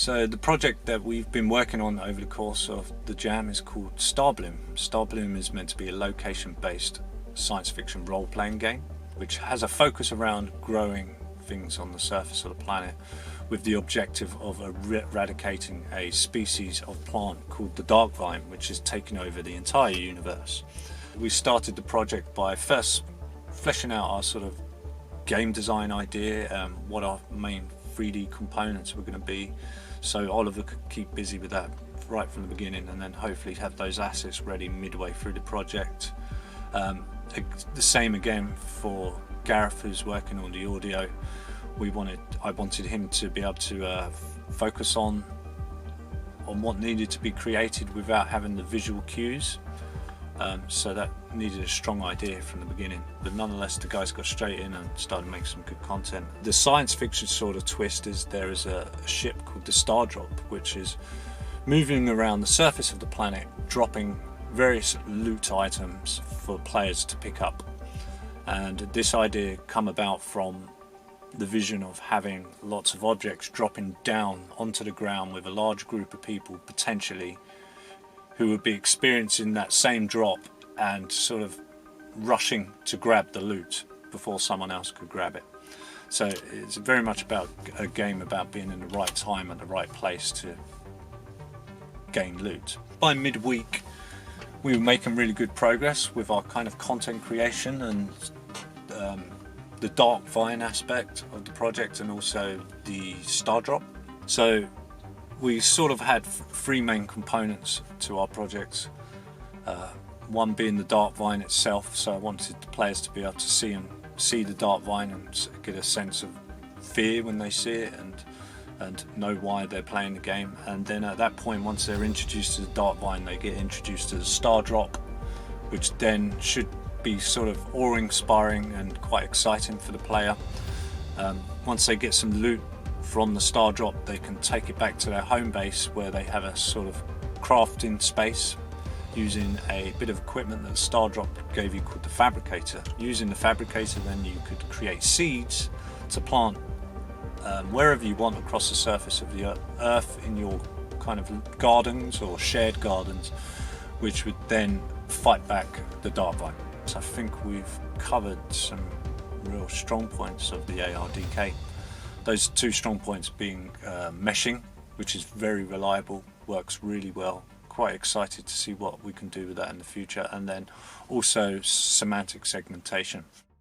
So the project that we've been working on over the course of the jam is called Starbloom. Starbloom is meant to be a location-based science fiction role-playing game which has a focus around growing things on the surface of the planet with the objective of eradicating a species of plant called the dark vine, which is taking over the entire universe. We started the project by first fleshing out our sort of game design idea, what our main 3D components were going to be, so Oliver could keep busy with that right from the beginning, and then hopefully have those assets ready midway through the project. The same again for Gareth, who's working on the audio. I wanted him to be able to focus on what needed to be created without having the visual cues. So that needed a strong idea from the beginning, but nonetheless the guys got straight in and started making some good content. The science fiction sort of twist is there is a ship called the Starbloom, which is moving around the surface of the planet, dropping various loot items for players to pick up. And this idea come about from the vision of having lots of objects dropping down onto the ground with a large group of people potentially who would be experiencing that same drop and sort of rushing to grab the loot before someone else could grab it. So it's very much about a game about being in the right time at the right place to gain loot. By midweek we were making really good progress with our kind of content creation and the dark vine aspect of the project, and also the star drop. So we sort of had three main components to our projects, one being the dark vine itself, so I wanted the players to be able to see the dark vine and get a sense of fear when they see it and know why they're playing the game. And then at that point, once they're introduced to the dark vine, they get introduced to the star drop, which then should be sort of awe-inspiring and quite exciting for the player. Once they get some loot from the star drop, they can take it back to their home base where they have a sort of crafting space using a bit of equipment that the star drop gave you called the fabricator. Using the fabricator, then you could create seeds to plant wherever you want across the surface of the earth in your kind of gardens or shared gardens, which would then fight back the dark vine. So I think we've covered some real strong points of the ARDK. Those two strong points being meshing, which is very reliable, works really well. Quite excited to see what we can do with that in the future, and then also semantic segmentation.